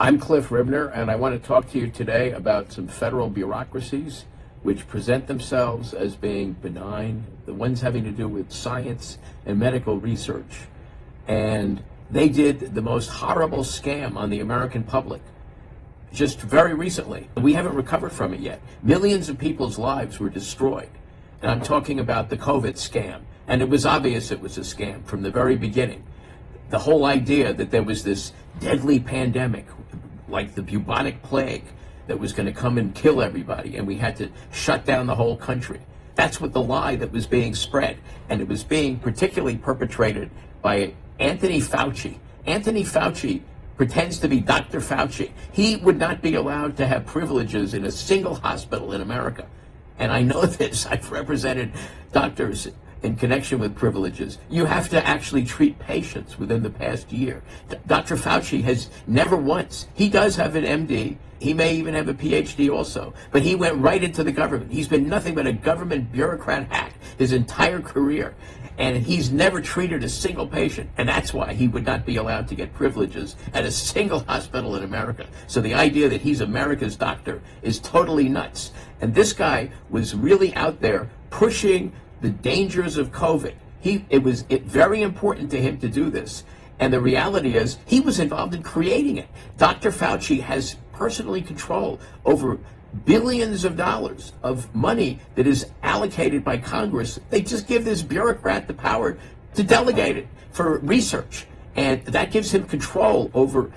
I'm Cliff Ribner, and I want to talk to you today about some federal bureaucracies which present themselves as being benign, the ones having to do with science and medical research. And they did the most horrible scam on the American public just very recently. We haven't recovered from it yet. Millions of people's lives were destroyed. And I'm talking about the COVID scam. And it was obvious it was a scam from the very beginning. The whole idea that there was this deadly pandemic, like the bubonic plague, that was going to come and kill everybody, and we had to shut down the whole country. That's what the lie that was being spread, and it was being particularly perpetrated by Anthony Fauci. Anthony Fauci pretends to be Dr. Fauci. He would not be allowed to have privileges in a single hospital in America. And I know this. I've represented doctors in connection with privileges. You have to actually treat patients within the past year. Dr. Fauci has never once, he does have an MD, he may even have a PhD also, but he went right into the government. He's been nothing but a government bureaucrat hack his entire career, and he's never treated a single patient, and that's why he would not be allowed to get privileges at a single hospital in America. So the idea that he's America's doctor is totally nuts. And this guy was really out there pushing the dangers of COVID. It was very important to him to do this. And the reality is, he was involved in creating it. Dr. Fauci has personally control over billions of dollars of money that is allocated by Congress. They just give this bureaucrat the power to delegate it for research. And that gives him control over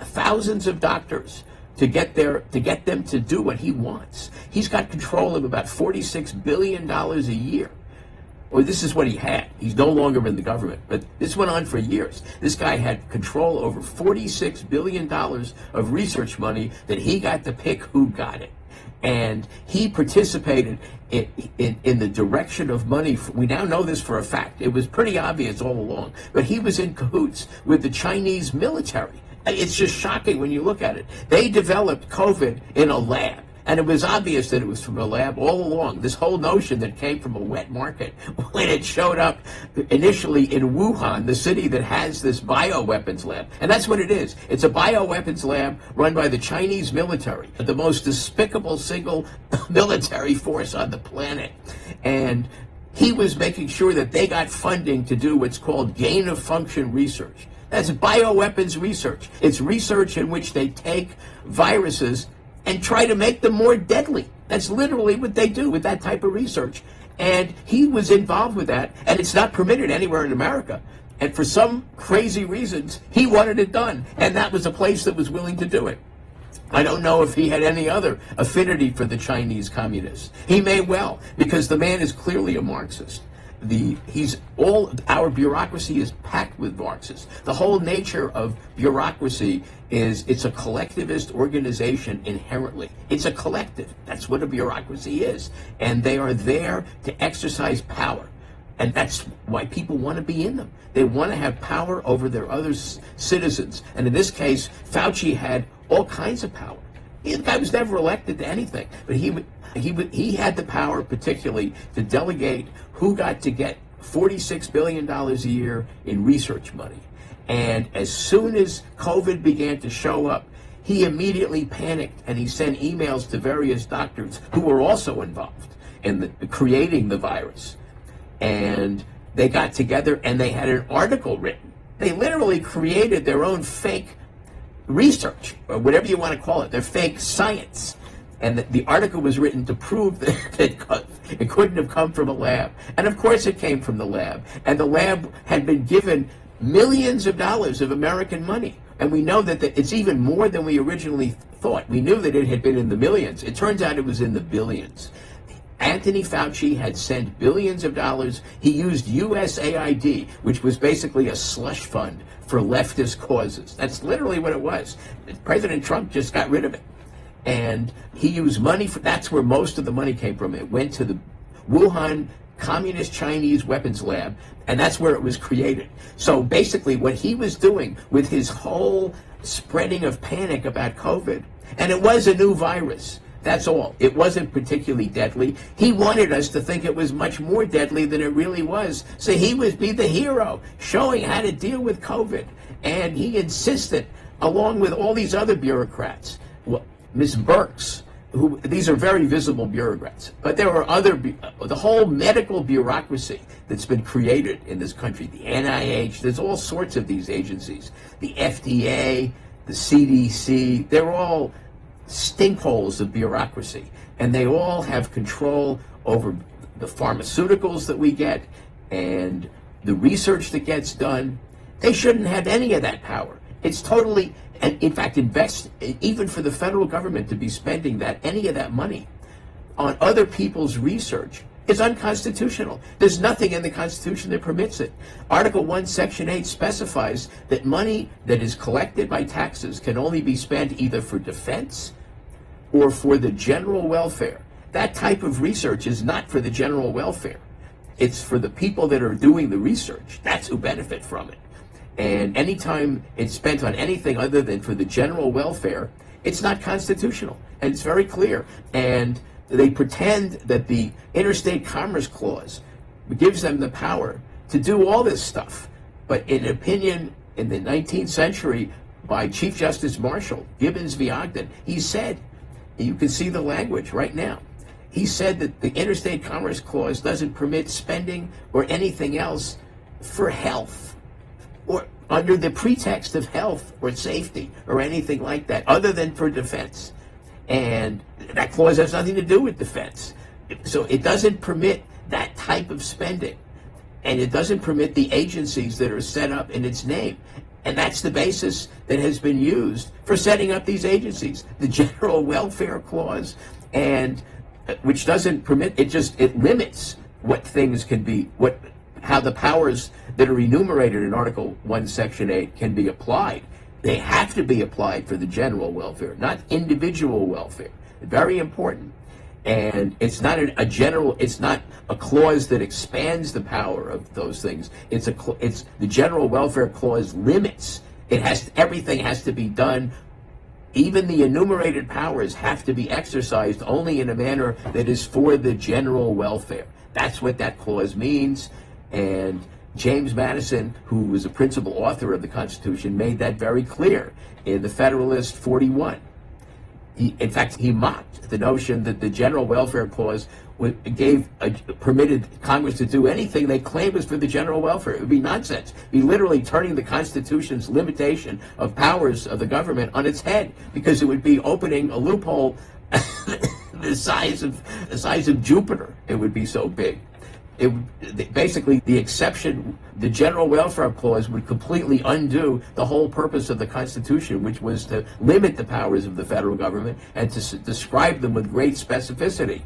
thousands of doctors to get them to do what he wants. He's got control of about $46 billion a year. Or this is what he had. He's no longer in the government, but this went on for years. This guy had control over $46 billion of research money that he got to pick who got it. And he participated in the direction of money. We now know this for a fact. It was pretty obvious all along, but he was in cahoots with the Chinese military. It's just shocking when you look at it. They developed COVID in a lab, and it was obvious that it was from a lab all along. This whole notion that came from a wet market, when it showed up initially in Wuhan, the city that has this bioweapons lab. And that's what it is. It's a bioweapons lab run by the Chinese military, the most despicable single military force on the planet. And he was making sure that they got funding to do what's called gain-of-function research. That's bioweapons research. It's research in which they take viruses and try to make them more deadly. That's literally what they do with that type of research. And he was involved with that, and it's not permitted anywhere in America. And for some crazy reasons, he wanted it done, and that was a place that was willing to do it. I don't know if he had any other affinity for the Chinese communists. He may well, because the man is clearly a Marxist. Our bureaucracy is packed with Marxists. The whole nature of bureaucracy is it's a collectivist organization inherently. It's a collective. That's what a bureaucracy is. And they are there to exercise power. And that's why people want to be in them. They want to have power over their other citizens. And in this case, Fauci had all kinds of power. The guy was never elected to anything, but he had the power particularly to delegate who got to get $46 billion a year in research money. And as soon as COVID began to show up, he immediately panicked and he sent emails to various doctors who were also involved in creating the virus. And they got together and they had an article written. They literally created their own fake research, or whatever you want to call it, their fake science. And the article was written to prove that it couldn't have come from a lab. And of course it came from the lab. And the lab had been given millions of dollars of American money. And we know that it's even more than we originally thought. We knew that it had been in the millions. It turns out it was in the billions. Anthony Fauci had sent billions of dollars. He used USAID, which was basically a slush fund for leftist causes. That's literally what it was. President Trump just got rid of it. And he used money that's where most of the money came from. It went to the Wuhan Communist Chinese weapons lab, and that's where it was created. So basically what he was doing with his whole spreading of panic about COVID, and it was a new virus. That's all. It wasn't particularly deadly. He wanted us to think it was much more deadly than it really was. So he would be the hero, showing how to deal with COVID. And he insisted along with all these other bureaucrats. Well, Ms. Burks, these are very visible bureaucrats, but there are the whole medical bureaucracy that's been created in this country, the NIH, there's all sorts of these agencies, the FDA, the CDC, they're all stinkholes of bureaucracy, and they all have control over the pharmaceuticals that we get and the research that gets done. They shouldn't have any of that power. It's totally, and in fact, even for the federal government to be spending any of that money on other people's research is unconstitutional. There's nothing in the Constitution that permits it. Article 1, Section 8 specifies that money that is collected by taxes can only be spent either for defense or for the general welfare. That type of research is not for the general welfare. It's for the people that are doing the research. That's who benefit from it. And anytime it's spent on anything other than for the general welfare, it's not constitutional. And it's very clear. And they pretend that the Interstate Commerce Clause gives them the power to do all this stuff. But in an opinion in the 19th century by Chief Justice Marshall, Gibbons v. Ogden, he said, you can see the language right now, he said that the Interstate Commerce Clause doesn't permit spending or anything else for health or under the pretext of health or safety or anything like that other than for defense. And that clause has nothing to do with defense. So it doesn't permit that type of spending. And it doesn't permit the agencies that are set up in its name. And that's the basis that has been used for setting up these agencies. The General Welfare Clause, and which doesn't permit, it limits what things can be, how the powers that are enumerated in Article 1, Section 8 can be applied. They have to be applied for the general welfare, not individual welfare. Very important. And it's not it's not a clause that expands the power of those things. It's the General Welfare Clause limits. Everything has to be done. Even the enumerated powers have to be exercised only in a manner that is for the general welfare. That's what that clause means. And James Madison, who was a principal author of the Constitution, made that very clear in the Federalist 41. In fact, he mocked the notion that the General Welfare Clause permitted Congress to do anything they claimed was for the general welfare. It would be nonsense. It would be literally turning the Constitution's limitation of powers of the government on its head, because it would be opening a loophole the size of Jupiter. It would be so big. Basically, the General Welfare Clause would completely undo the whole purpose of the Constitution, which was to limit the powers of the federal government and to describe them with great specificity.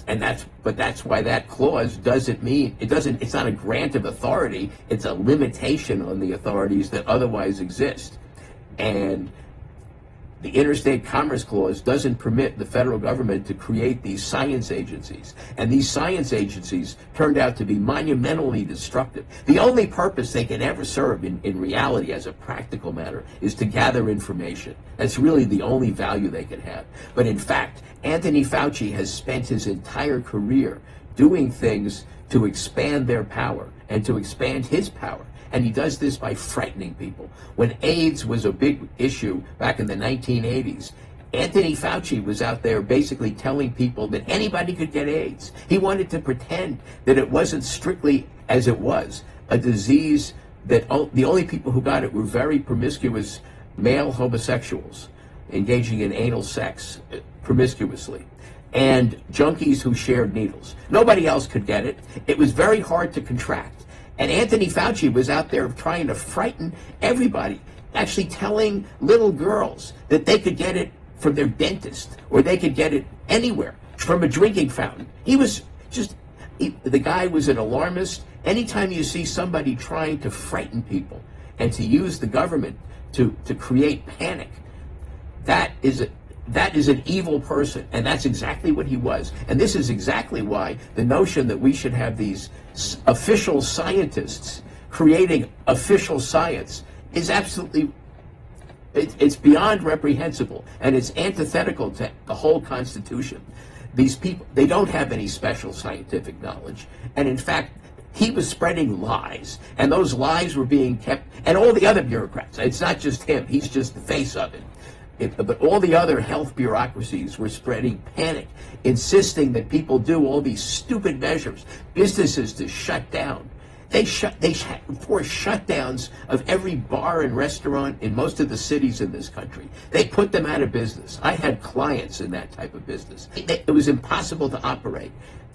And that's why that clause it's not a grant of authority, it's a limitation on the authorities that otherwise exist. And the Interstate Commerce Clause doesn't permit the federal government to create these science agencies. And these science agencies turned out to be monumentally destructive. The only purpose they can ever serve in reality as a practical matter is to gather information. That's really the only value they can have. But in fact, Anthony Fauci has spent his entire career doing things to expand their power and to expand his power. And he does this by frightening people. When AIDS was a big issue back in the 1980s, Anthony Fauci was out there basically telling people that anybody could get AIDS. He wanted to pretend that it wasn't strictly, as it was, a disease that the only people who got it were very promiscuous male homosexuals engaging in anal sex promiscuously, and junkies who shared needles. Nobody else could get it. It was very hard to contract. And Anthony Fauci was out there trying to frighten everybody, actually telling little girls that they could get it from their dentist or they could get it anywhere, from a drinking fountain. The guy was an alarmist. Anytime you see somebody trying to frighten people and to use the government to create panic, that is an evil person, and that's exactly what he was. And this is exactly why the notion that we should have these official scientists creating official science is absolutely, it's beyond reprehensible, and it's antithetical to the whole Constitution. These people, they don't have any special scientific knowledge, and in fact, He was spreading lies, and those lies were being kept, and all the other bureaucrats. It's not just him, he's just the face of it. But all the other health bureaucracies were spreading panic, insisting that people do all these stupid measures, businesses to shut down. They forced shutdowns of every bar and restaurant in most of the cities in this country. They put them out of business. I had clients in that type of business. It was impossible to operate.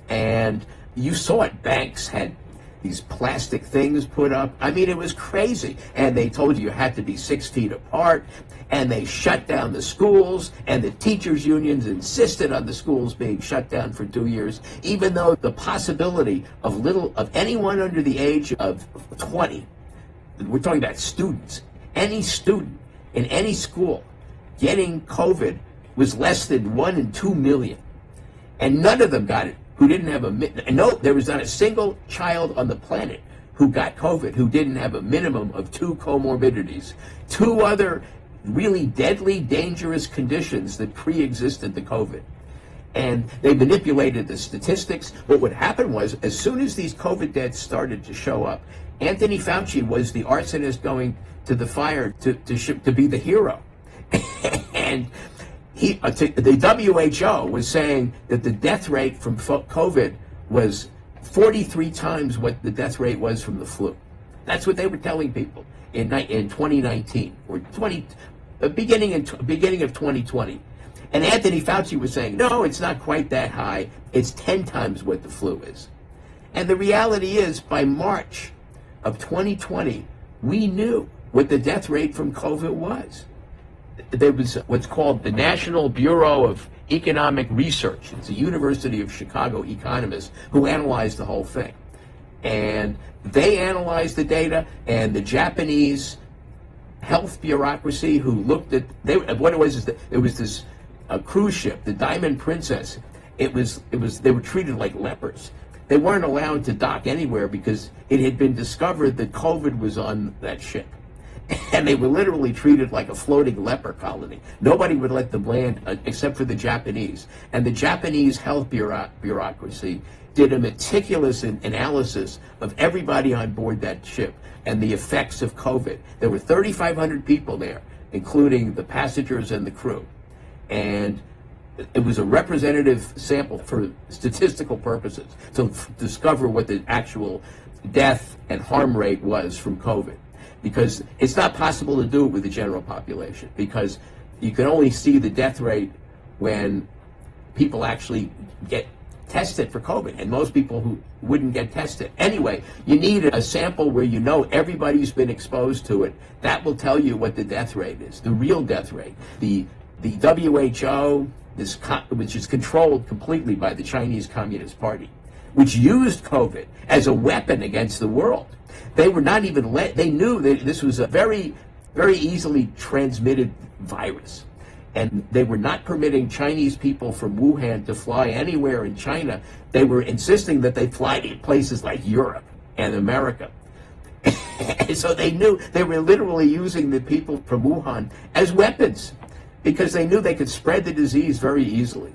And you saw it. Banks had these plastic things put up. I mean, it was crazy. And they told you had to be 6 feet apart. And they shut down the schools. And the teachers' unions insisted on the schools being shut down for 2 years, even though the possibility of anyone under the age of 20, we're talking about students, any student in any school getting COVID was less than 1 in 2 million. And none of them got it who didn't have there was not a single child on the planet who got COVID who didn't have a minimum of 2 comorbidities, 2 other really deadly, dangerous conditions that pre-existed the COVID. And they manipulated the statistics. What would happen was, as soon as these COVID deaths started to show up, Anthony Fauci was the arsonist going to the fire to be the hero. And the WHO was saying that the death rate from COVID was 43 times what the death rate was from the flu. That's what they were telling people in 2019 or beginning of 2020. And Anthony Fauci was saying, no, it's not quite that high. It's 10 times what the flu is. And the reality is, by March of 2020, we knew what the death rate from COVID was. There was what's called the National Bureau of Economic Research. It's a University of Chicago economists who analyzed the whole thing. And they analyzed the data, and the Japanese health bureaucracy who looked at, what it was is that there was this cruise ship, the Diamond Princess. They were treated like lepers. They weren't allowed to dock anywhere because it had been discovered that COVID was on that ship. And they were literally treated like a floating leper colony. Nobody would let them land except for the Japanese. And the Japanese health bureaucracy did a meticulous analysis of everybody on board that ship and the effects of COVID. There were 3,500 people there, including the passengers and the crew. And it was a representative sample for statistical purposes to discover what the actual death and harm rate was from COVID. Because it's not possible to do it with the general population, because you can only see the death rate when people actually get tested for COVID, and most people who wouldn't get tested. Anyway, you need a sample where you know everybody's been exposed to it. That will tell you what the death rate is, the real death rate. The WHO, which is controlled completely by the Chinese Communist Party, which used COVID as a weapon against the world. They were not even they knew that this was a very, very easily transmitted virus. And they were not permitting Chinese people from Wuhan to fly anywhere in China. They were insisting that they fly to places like Europe and America. So they knew they were literally using the people from Wuhan as weapons, because they knew they could spread the disease very easily.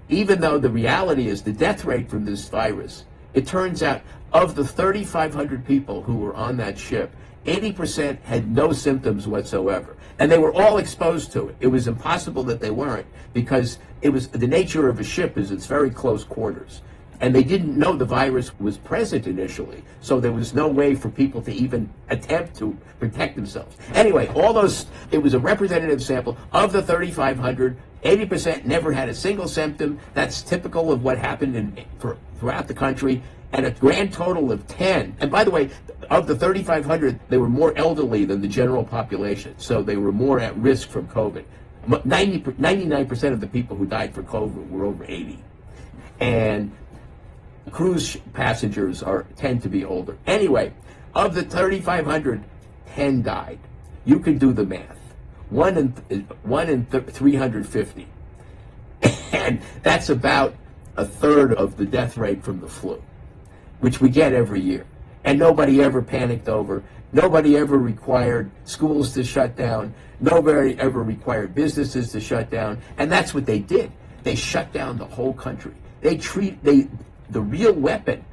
Even though the reality is the death rate from this virus, it turns out of the 3,500 people who were on that ship, 80% had no symptoms whatsoever. And they were all exposed to it. It was impossible that they weren't, because it was the nature of a ship is it's very close quarters. And they didn't know the virus was present initially. So there was no way for people to even attempt to protect themselves. Anyway, it was a representative sample of the 3,500. 80% never had a single symptom. That's typical of what happened throughout the country. And a grand total of 10. And by the way, of the 3,500, they were more elderly than the general population. So they were more at risk from COVID. 99% of the people who died for COVID were over 80. And cruise passengers tend to be older. Anyway, of the 3,500, 10 died. You can do the math. 1 in 350. And that's about a third of the death rate from the flu, which we get every year. And nobody ever panicked over. Nobody ever required schools to shut down. Nobody ever required businesses to shut down. And that's what they did. They shut down the whole country. The real weapon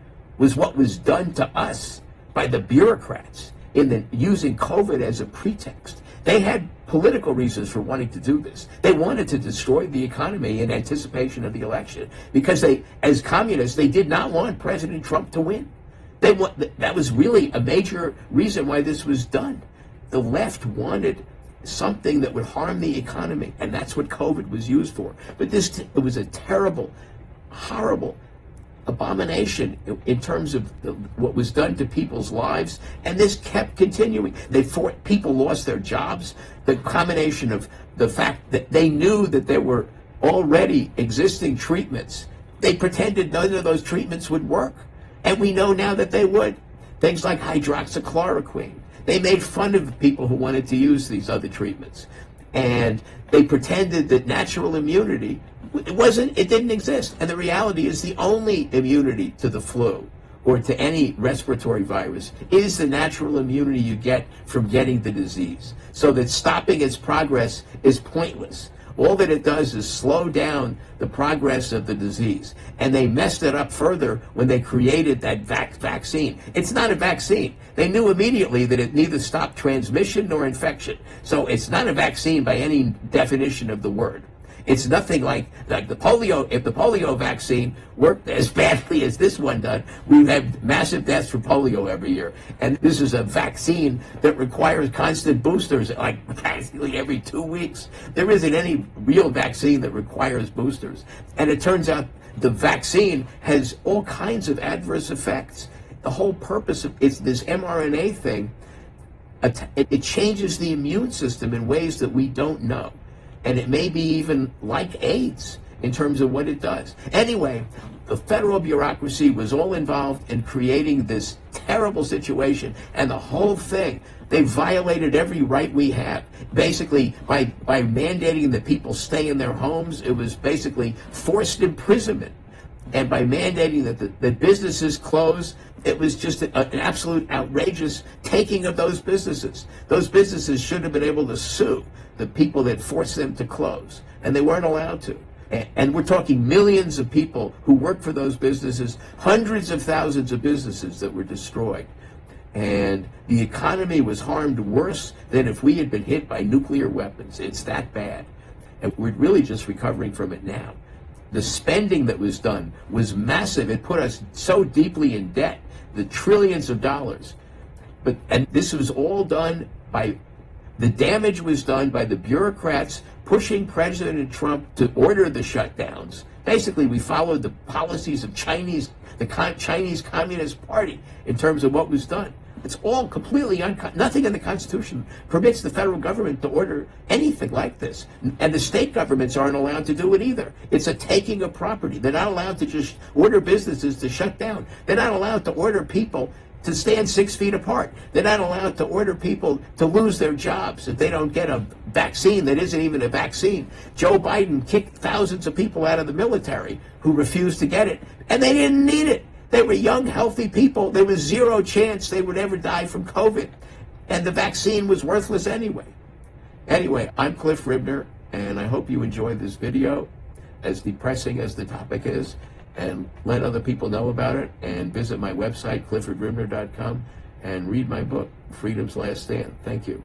was what was done to us by the bureaucrats using COVID as a pretext. They had political reasons for wanting to do this. They wanted to destroy the economy in anticipation of the election because as communists, they did not want President Trump to win. That was really a major reason why this was done. The left wanted something that would harm the economy, and that's what COVID was used for. But it was a terrible, horrible abomination in terms of what was done to people's lives, and this kept continuing. People lost their jobs. The combination of the fact that they knew that there were already existing treatments, they pretended none of those treatments would work, and we know now that they would. Things like hydroxychloroquine. They made fun of people who wanted to use these other treatments, and they pretended that natural immunity, it didn't exist. And the reality is the only immunity to the flu or to any respiratory virus is the natural immunity you get from getting the disease. So that stopping its progress is pointless. All that it does is slow down the progress of the disease. And they messed it up further when they created that vaccine. It's not a vaccine. They knew immediately that it neither stopped transmission nor infection. So it's not a vaccine by any definition of the word. It's nothing like the polio. If the polio vaccine worked as badly as this one did, we've had massive deaths from polio every year. And this is a vaccine that requires constant boosters, like practically every 2 weeks. There isn't any real vaccine that requires boosters. And it turns out the vaccine has all kinds of adverse effects. The whole purpose of this mRNA thing, it changes the immune system in ways that we don't know. And it may be even like AIDS in terms of what it does. Anyway, the federal bureaucracy was all involved in creating this terrible situation, and the whole thing, they violated every right we have. Basically, by mandating that people stay in their homes, it was basically forced imprisonment. And by mandating that businesses close, it was just an absolute outrageous taking of those businesses. Those businesses should have been able to sue the people that forced them to close, and they weren't allowed to. And we're talking millions of people who work for those businesses, hundreds of thousands of businesses that were destroyed. And the economy was harmed worse than if we had been hit by nuclear weapons. It's that bad. And we're really just recovering from it now. The spending that was done was massive. It put us so deeply in debt, the trillions of dollars. And this was all done the damage was done by the bureaucrats pushing President Trump to order the shutdowns. Basically, we followed the policies of the Chinese Communist Party in terms of what was done. It's all completely nothing in the Constitution permits the federal government to order anything like this. And the state governments aren't allowed to do it either. It's a taking of property. They're not allowed to just order businesses to shut down. They're not allowed to order people to stand 6 feet apart. They're not allowed to order people to lose their jobs if they don't get a vaccine that isn't even a vaccine. Joe Biden kicked thousands of people out of the military who refused to get it, and they didn't need it. They were young, healthy people. There was zero chance they would ever die from COVID, and the vaccine was worthless anyway. Anyway, I'm Cliff Ribner, and I hope you enjoyed this video, as depressing as the topic is. And let other people know about it, and visit my website, cliffordribner.com, and read my book, Freedom's Last Stand. Thank you.